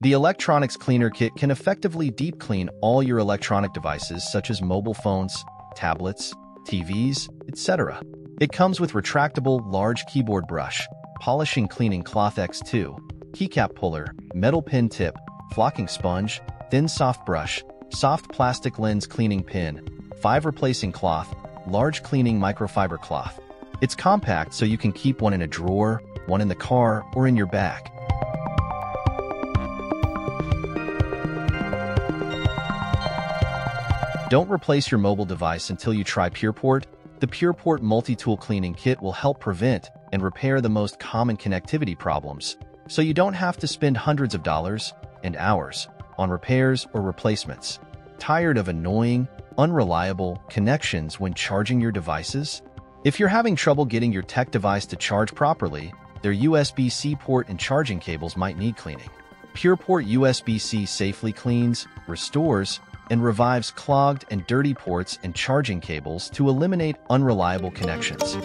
The electronics cleaner kit can effectively deep clean all your electronic devices such as mobile phones, tablets, TVs, etc. It comes with retractable large keyboard brush, polishing cleaning cloth X2, keycap puller, metal pin tip, flocking sponge, thin soft brush, soft plastic lens cleaning pin, 5 replacing cloth, large cleaning microfiber cloth. It's compact so you can keep one in a drawer, one in the car, or in your bag. Don't replace your mobile device until you try PurePort. The PurePort multi-tool cleaning kit will help prevent and repair the most common connectivity problems, so you don't have to spend hundreds of dollars and hours on repairs or replacements. Tired of annoying, unreliable connections when charging your devices? If you're having trouble getting your tech device to charge properly, their USB-C port and charging cables might need cleaning. PurePort USB-C safely cleans, restores, and revives clogged and dirty ports and charging cables to eliminate unreliable connections.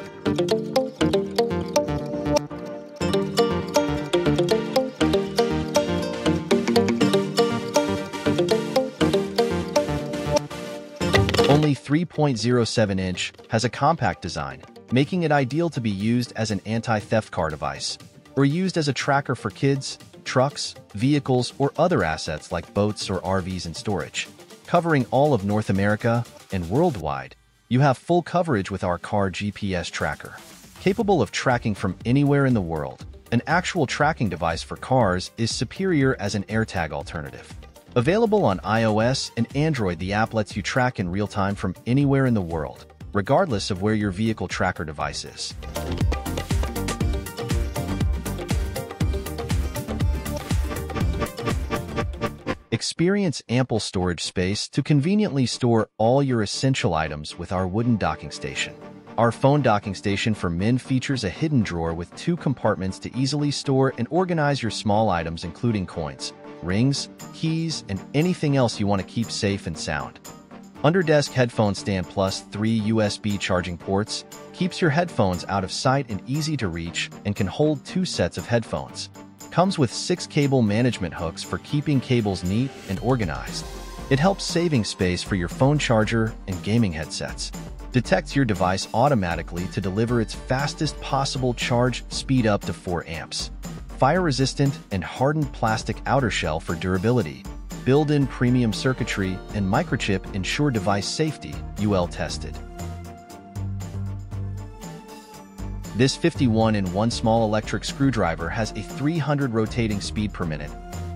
Only 3.07-inch, has a compact design, making it ideal to be used as an anti-theft car device, or used as a tracker for kids, trucks, vehicles, or other assets like boats or RVs in storage. Covering all of North America and worldwide, you have full coverage with our car GPS tracker. Capable of tracking from anywhere in the world, an actual tracking device for cars is superior as an AirTag alternative. Available on iOS and Android, the app lets you track in real time from anywhere in the world, regardless of where your vehicle tracker device is. Experience ample storage space to conveniently store all your essential items with our wooden docking station. Our phone docking station for men features a hidden drawer with 2 compartments to easily store and organize your small items, including coins, rings, keys, and anything else you want to keep safe and sound. Underdesk headphone stand plus 3 USB charging ports keeps your headphones out of sight and easy to reach, and can hold 2 sets of headphones. Comes with 6 cable management hooks for keeping cables neat and organized. It helps saving space for your phone charger and gaming headsets. Detects your device automatically to deliver its fastest possible charge speed up to 4 amps. Fire-resistant and hardened plastic outer shell for durability. Built-in premium circuitry and microchip ensure device safety, UL tested. This 51-in-1 small electric screwdriver has a 300 rotating speed per minute,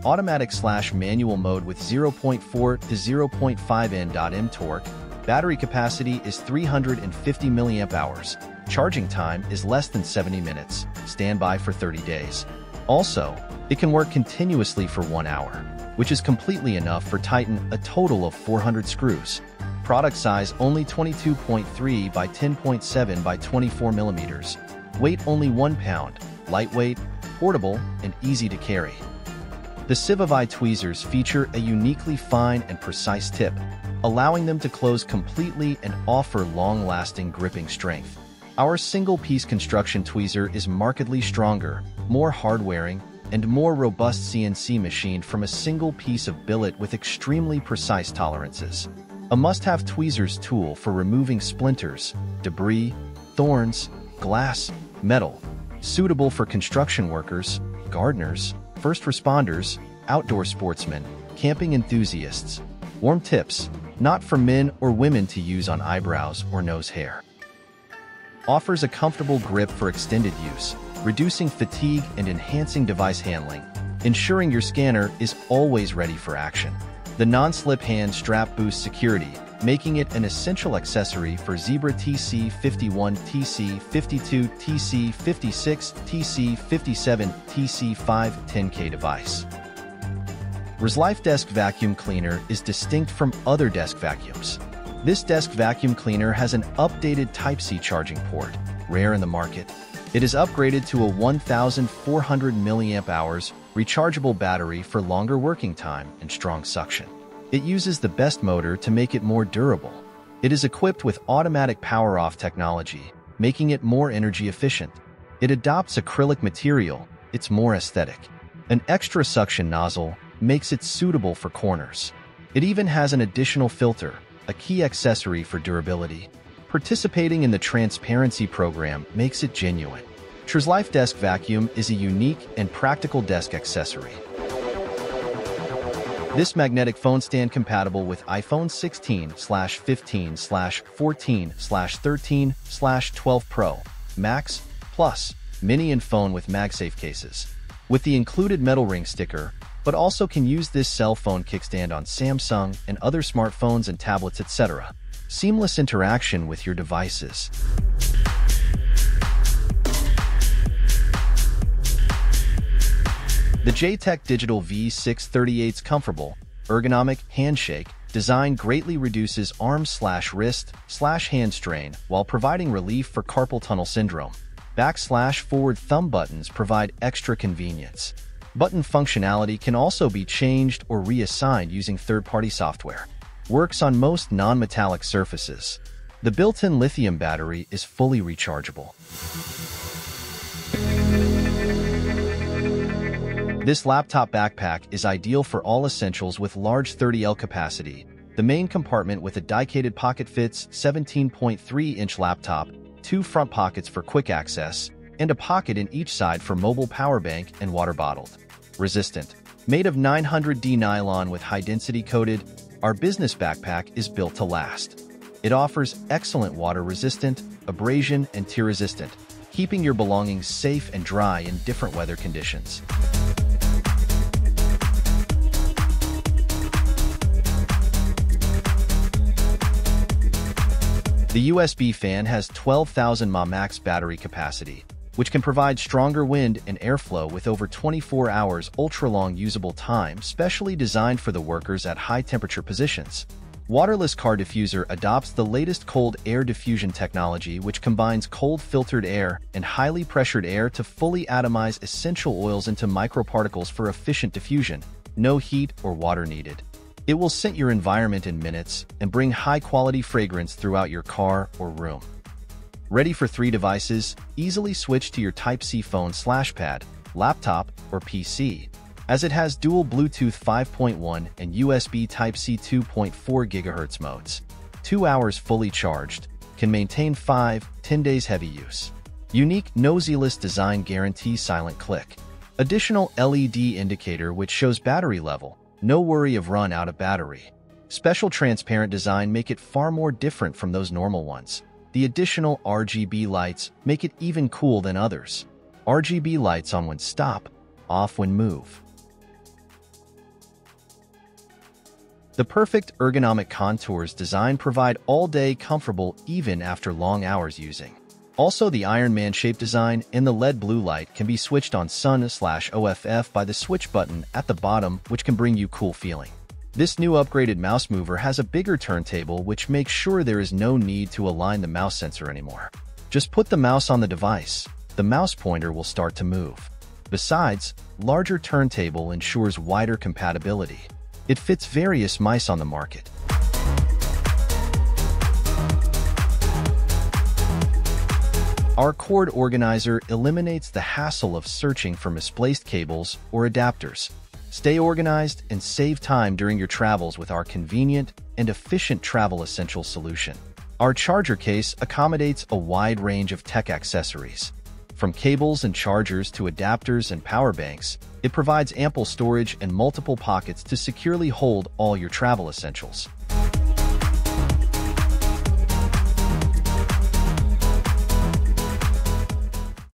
automatic/manual mode with 0.4 to 0.5 N.M torque. Battery capacity is 350 mAh. Charging time is less than 70 minutes. Standby for 30 days. Also, it can work continuously for 1 hour, which is completely enough for tighten a total of 400 screws. Product size only 22.3 by 10.7 by 24 millimeters. Weight only 1 pound, lightweight, portable, and easy to carry. The CIVIVI tweezers feature a uniquely fine and precise tip, allowing them to close completely and offer long-lasting gripping strength. Our single-piece construction tweezer is markedly stronger, more hard-wearing, and more robust CNC machined from a single piece of billet with extremely precise tolerances. A must-have tweezers tool for removing splinters, debris, thorns, glass, metal. Suitable for construction workers, gardeners, first responders, outdoor sportsmen, camping enthusiasts. Warm tips, not for men or women to use on eyebrows or nose hair. Offers a comfortable grip for extended use, reducing fatigue and enhancing device handling, ensuring your scanner is always ready for action. The non-slip hand strap boosts security, making it an essential accessory for Zebra TC51, TC52, TC56, TC57, TC5 10K device. TRZLIFE Desk Vacuum Cleaner is distinct from other desk vacuums. This desk vacuum cleaner has an updated Type-C charging port, rare in the market. It is upgraded to a 1,400 mAh rechargeable battery for longer working time and strong suction. It uses the best motor to make it more durable. It is equipped with automatic power-off technology, making it more energy efficient. It adopts acrylic material, it's more aesthetic. An extra suction nozzle, makes it suitable for corners. It even has an additional filter, a key accessory for durability. Participating in the transparency program makes it genuine. TRZLIFE Desk Vacuum is a unique and practical desk accessory. This magnetic phone stand compatible with iPhone 16/15/14/13/12 Pro, Max, Plus, Mini and phone with MagSafe cases. With the included metal ring sticker, but also can use this cell phone kickstand on Samsung and other smartphones and tablets, etc. Seamless interaction with your devices. The JTech Digital V638's comfortable, ergonomic handshake design greatly reduces arm/wrist/hand strain while providing relief for carpal tunnel syndrome. Back/forward thumb buttons provide extra convenience. Button functionality can also be changed or reassigned using third-party software. Works on most non-metallic surfaces. The built-in lithium battery is fully rechargeable. This laptop backpack is ideal for all essentials with large 30L capacity. The main compartment with a dicated pocket fits 17.3-inch laptop, 2 front pockets for quick access, and a pocket in each side for mobile power bank and water bottled. Resistant. Made of 900D nylon with high-density coated, our business backpack is built to last. It offers excellent water-resistant, abrasion, and tear-resistant, keeping your belongings safe and dry in different weather conditions. The USB fan has 12,000 mAh max battery capacity, which can provide stronger wind and airflow with over 24 hours ultra-long usable time, specially designed for the workers at high-temperature positions. Waterless car diffuser adopts the latest cold air diffusion technology, which combines cold filtered air and highly pressured air to fully atomize essential oils into microparticles for efficient diffusion. No heat or water needed. It will scent your environment in minutes and bring high-quality fragrance throughout your car or room. Ready for 3 devices, easily switch to your Type-C phone/pad, laptop, or PC, as it has dual Bluetooth 5.1 and USB Type-C 2.4 GHz modes. 2 hours fully charged, can maintain 5-10 days heavy use. Unique noseless design guarantees silent click. Additional LED indicator which shows battery level. No worry of run out of battery. Special transparent design make it far more different from those normal ones. The additional RGB lights make it even cool than others. RGB lights on when stop, off when move. The perfect ergonomic contours design provide all-day comfortable even after long hours using. Also, the Iron Man shape design and the LED blue light can be switched on sun/OFF by the switch button at the bottom, which can bring you cool feeling. This new upgraded mouse mover has a bigger turntable, which makes sure there is no need to align the mouse sensor anymore. Just put the mouse on the device, the mouse pointer will start to move. Besides, larger turntable ensures wider compatibility. It fits various mice on the market. Our cord organizer eliminates the hassle of searching for misplaced cables or adapters. Stay organized and save time during your travels with our convenient and efficient travel essentials solution. Our charger case accommodates a wide range of tech accessories. From cables and chargers to adapters and power banks, it provides ample storage and multiple pockets to securely hold all your travel essentials.